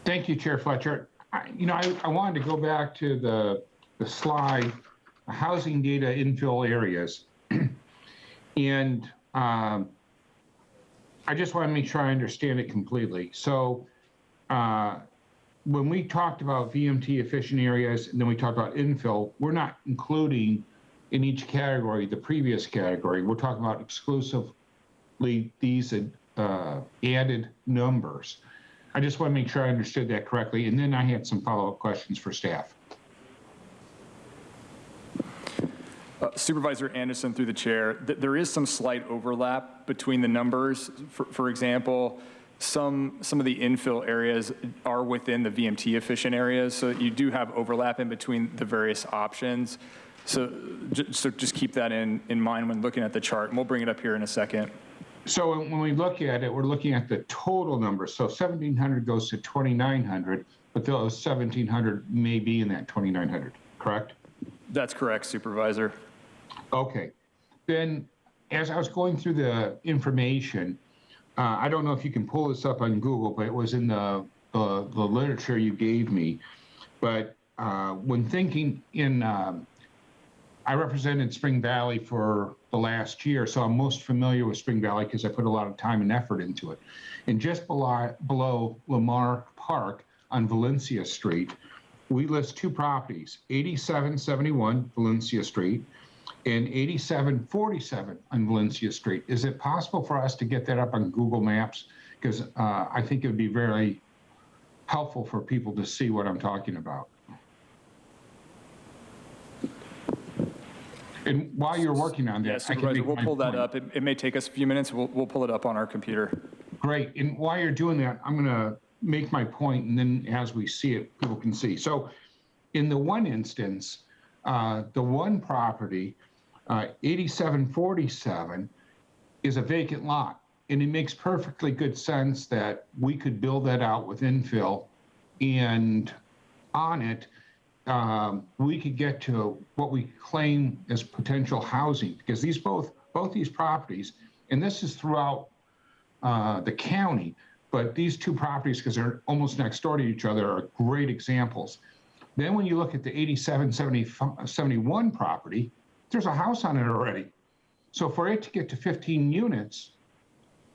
Thank you, Chair Fletcher. I wanted to go back to the slide, housing data infill areas. And I just want to make sure I understand it completely. So when we talked about VMT efficient areas and then we talked about infill, we're not including in each category the previous category. We're talking about exclusively these added numbers. I just want to make sure I understood that correctly. And then I had some follow-up questions for staff. Supervisor Anderson, through the chair, there is some slight overlap between the numbers. For example, some of the infill areas are within the VMT efficient areas, so you do have overlap in between the various options. So just keep that in mind when looking at the chart, and we'll bring it up here in a second. So when we look at it, we're looking at the total number. So 1,700 goes to 2,900, but those 1,700 may be in that 2,900, correct? That's correct, Supervisor. Okay. Then as I was going through the information, I don't know if you can pull this up on Google, but it was in the literature you gave me. But when thinking in, I represented Spring Valley for the last year, so I'm most familiar with Spring Valley because I put a lot of time and effort into it. And just below Lamar Park on Valencia Street, we list two properties, 8771 Valencia Street and 8747 on Valencia Street. Is it possible for us to get that up on Google Maps? Because I think it would be very helpful for people to see what I'm talking about. And while you're working on that, yes, Supervisor, we'll pull that up. It may take us a few minutes. We'll pull it up on our computer. Great. And while you're doing that, I'm going to make my point, and then as we see it, people can see. So in the one instance, the one property, 8747, is a vacant lot. And it makes perfectly good sense that we could build that out with infill, and on it, we could get to what we claim as potential housing, because these both these properties, and this is throughout the county, but these two properties, because they're almost next door to each other, are great examples. Then when you look at the 8771 property, there's a house on it already. So for it to get to 15 units,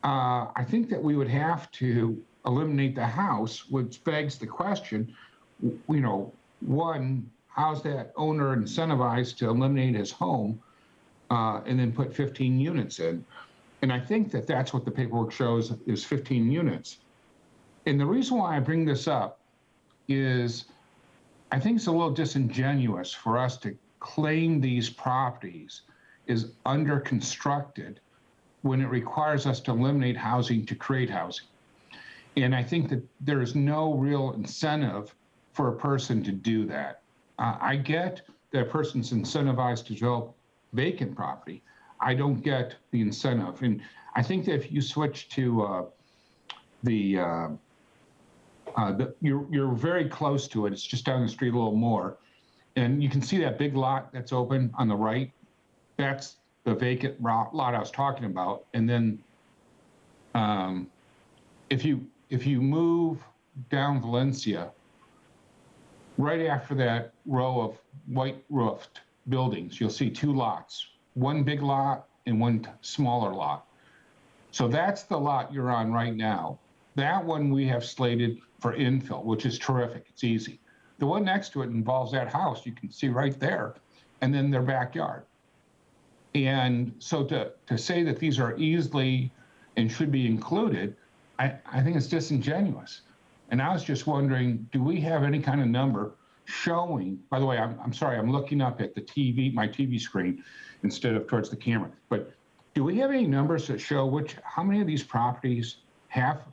I think that we would have to eliminate the house, which begs the question, one, how's that owner incentivized to eliminate his home and then put 15 units in? And I think that that's what the paperwork shows is 15 units. And the reason why I bring this up is I think it's a little disingenuous for us to claim these properties is under constructed when it requires us to eliminate housing to create housing. And I think that there is no real incentive for a person to do that. I get that a person's incentivized to develop vacant property. I don't get the incentive. And I think that if you switch to you're very close to it. It's just down the street a little more. And you can see that big lot that's open on the right. That's the vacant lot I was talking about. And then if you move down Valencia, right after that row of white roofed buildings, you'll see two lots, one big lot and one smaller lot. So that's the lot you're on right now. That one we have slated for infill, which is terrific. It's easy. The one next to it involves that house you can see right there, and then their backyard. And so to say that these are easily and should be included, I think it's disingenuous. And I was just wondering, do we have any kind of number showing, by the way, I'm sorry, I'm looking up at the TV, my TV screen instead of towards the camera, but do we have any numbers that show how many of these properties have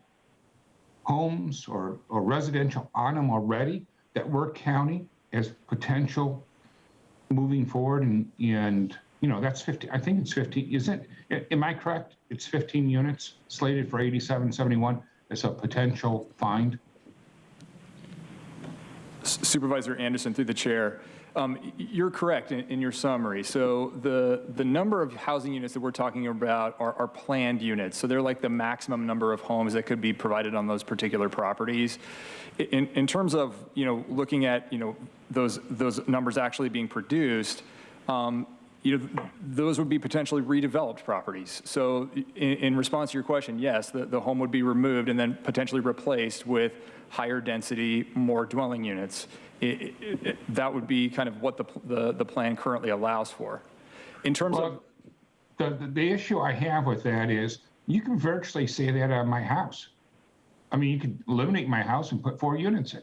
homes or residential on them already that we're counting as potential moving forward? And that's 50, I think it's 50, am I correct? It's 15 units slated for 8771 as a potential find? Supervisor Anderson, through the chair, you're correct in your summary. So the number of housing units that we're talking about are planned units. So they're like the maximum number of homes that could be provided on those particular properties. In terms of, looking at, those numbers actually being produced, those would be potentially redeveloped properties. So in response to your question, yes, the home would be removed and then potentially replaced with higher density, more dwelling units. That would be kind of what the plan currently allows for. In terms of the issue I have with that is you can virtually say that on my house. I mean, you could eliminate my house and put 4 units in.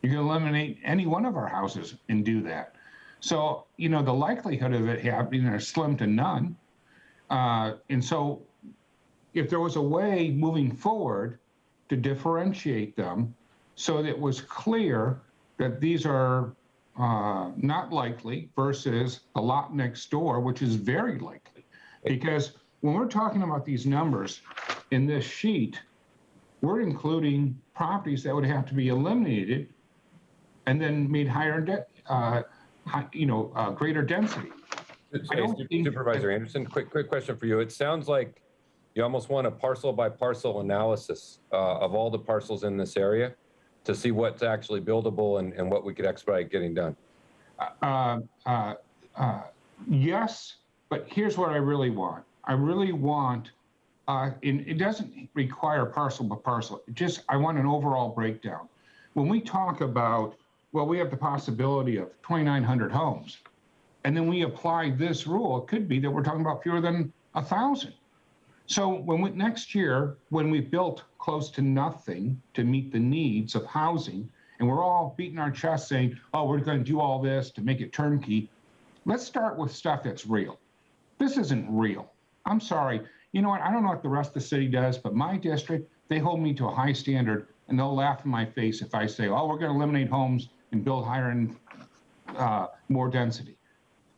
You can eliminate any one of our houses and do that. So, the likelihood of it happening are slim to none. And so if there was a way moving forward to differentiate them so that it was clear that these are not likely versus the lot next door, which is very likely. Because when we're talking about these numbers in this sheet, we're including properties that would have to be eliminated and then made higher greater density. Supervisor Anderson, quick question for you. It sounds like you almost want a parcel by parcel analysis of all the parcels in this area to see what's actually buildable and what we could expedite getting done. Yes, but here's what I really want. I really want, it doesn't require parcel by parcel. I want an overall breakdown. When we talk about, well, we have the possibility of 2,900 homes, and then we apply this rule, it could be that we're talking about fewer than 1,000. So next year, when we've built close to nothing to meet the needs of housing, and we're all beating our chest saying, oh, we're going to do all this to make it turnkey, let's start with stuff that's real. This isn't real. I'm sorry. You know what? I don't know what the rest of the city does, but my district, they hold me to a high standard, and they'll laugh in my face if I say, oh, we're going to eliminate homes and build higher and more density.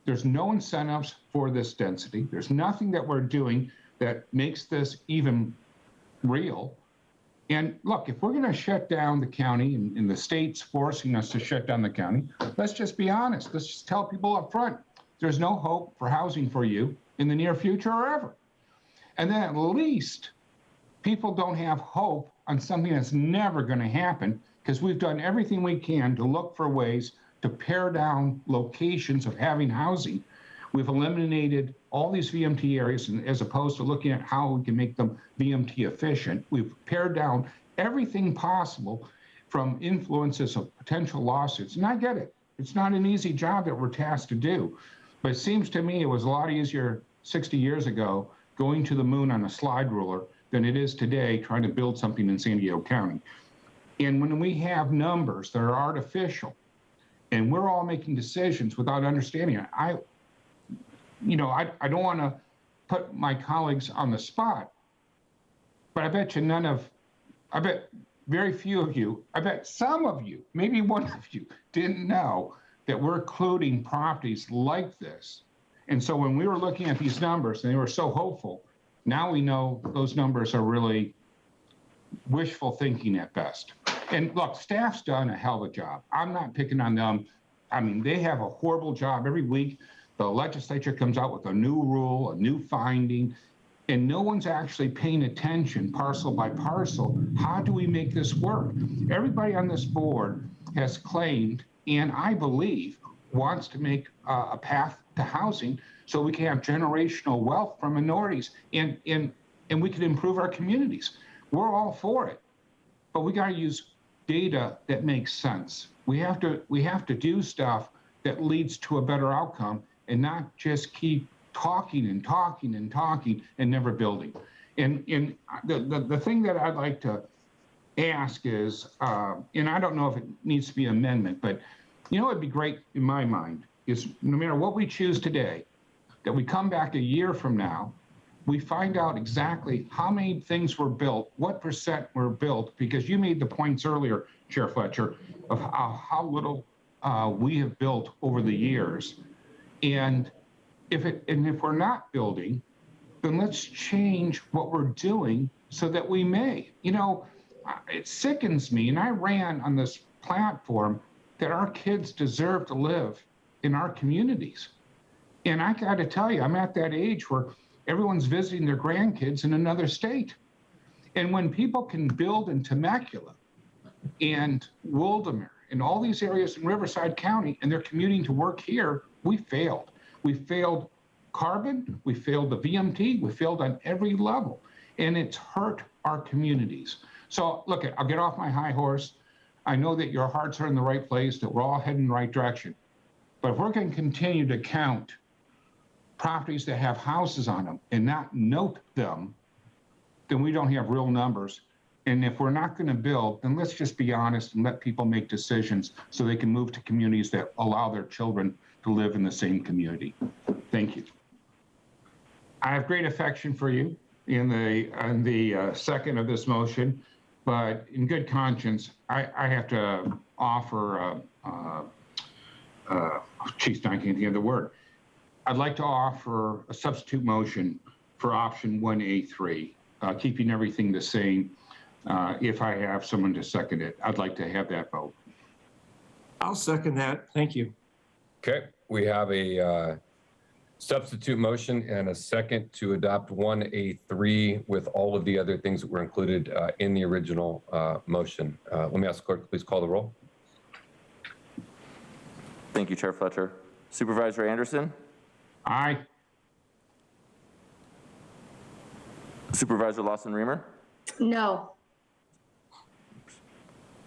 There's no incentives for this density. There's nothing that we're doing that makes this even real. And look, if we're going to shut down the county and the state's forcing us to shut down the county, let's just be honest. Let's just tell people up front, there's no hope for housing for you in the near future or ever. And then at least people don't have hope on something that's never going to happen, because we've done everything we can to look for ways to pare down locations of having housing. We've eliminated all these VMT areas, and as opposed to looking at how we can make them VMT efficient, we've pared down everything possible from influences of potential lawsuits. And I get it. It's not an easy job that we're tasked to do. But it seems to me it was a lot easier 60 years ago going to the moon on a slide ruler than it is today trying to build something in San Diego County. And when we have numbers that are artificial and we're all making decisions without understanding it, I don't want to put my colleagues on the spot, but I bet very few of you, I bet some of you, maybe one of you, didn't know that we're including properties like this. And so when we were looking at these numbers and they were so hopeful, now we know those numbers are really wishful thinking at best. And look, staff's done a hell of a job. I'm not picking on them. I mean, they have a horrible job. Every week, the legislature comes out with a new rule, a new finding, and no one's actually paying attention parcel by parcel. How do we make this work? Everybody on this board has claimed, and I believe, wants to make a path to housing so we can have generational wealth for minorities and we can improve our communities. We're all for it, but we got to use data that makes sense. We have to do stuff that leads to a better outcome and not just keep talking and talking and talking and never building. And the thing that I'd like to ask is, and I don't know if it needs to be an amendment, but it'd be great in my mind is no matter what we choose today, that we come back a year from now, we find out exactly how many things were built, what percent were built, because you made the points earlier, Chair Fletcher, of how little we have built over the years. And if we're not building, then let's change what we're doing so that we may. It sickens me, and I ran on this platform that our kids deserve to live in our communities. And I got to tell you, I'm at that age where everyone's visiting their grandkids in another state. And when people can build in Temecula and Wildomere and all these areas in Riverside County and they're commuting to work here, we failed. We failed carbon, we failed the VMT, we failed on every level. And it's hurt our communities. So look, I'll get off my high horse. I know that your hearts are in the right place, that we're all heading in the right direction. But if we're going to continue to count properties that have houses on them and not note them, then we don't have real numbers. And if we're not going to build, then let's just be honest and let people make decisions so they can move to communities that allow their children to live in the same community. Thank you. I have great affection for you in the second of this motion, but in good conscience, I have to offer, geez, I can't think of the word. I'd like to offer a substitute motion for option 1A3, keeping everything the same. If I have someone to second it, I'd like to have that vote. I'll second that. Thank you. Okay, we have a substitute motion and a second to adopt 1A3 with all of the other things that were included in the original motion. Let me ask the clerk, please call the roll. Thank you, Chair Fletcher. Supervisor Anderson? Aye. Supervisor Lawson-Remer? No.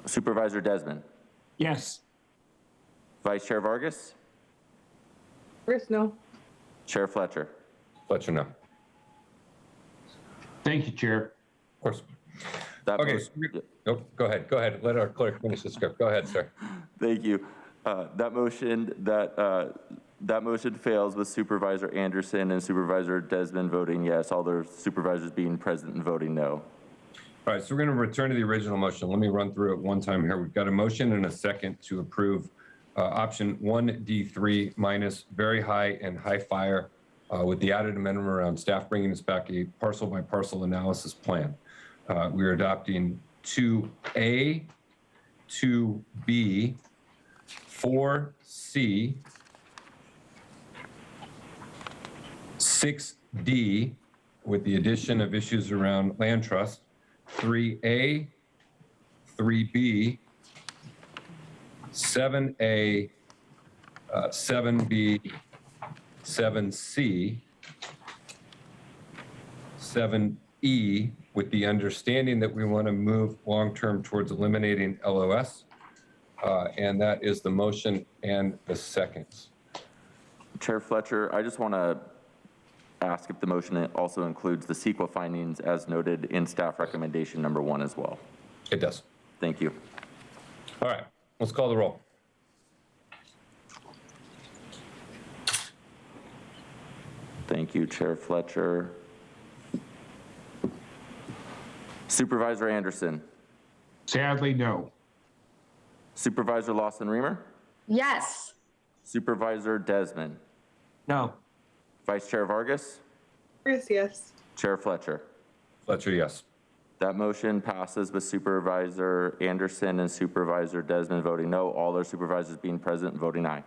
Supervisor Desmond? Yes. Vice Chair Vargas? Chris, no. Chair Fletcher? Fletcher, no. Thank you, Chair. Of course. That Okay, motion- nope, go ahead. Let our clerk finish the script. Go ahead, sir. Thank you. That motion fails with Supervisor Anderson and Supervisor Desmond voting yes, all their supervisors being present and voting no. All right, so we're going to return to the original motion. Let me run through it one time here. We've got a motion and a second to approve option 1D3 minus very high and high fire with the added amendment around staff bringing us back a parcel by parcel analysis plan. We're adopting 2A, 2B, 4C, 6D with the addition of issues around land trust, 3A, 3B, 7A, 7B, 7C, 7E, with the understanding that we want to move long-term towards eliminating LOS. And that is the motion and the seconds. Chair Fletcher, I just want to ask if the motion also includes the CEQA findings as noted in staff recommendation number 1 as well. It does. Thank you. All right, let's call the roll. Thank you, Chair Fletcher. Supervisor Anderson? Sadly, no. Supervisor Lawson-Remer? Yes. Supervisor Desmond? No. Vice Chair Vargas? Chris, yes. Chair Fletcher? Fletcher, yes. That motion passes with Supervisor Anderson and Supervisor Desmond voting no, all their supervisors being present and voting aye.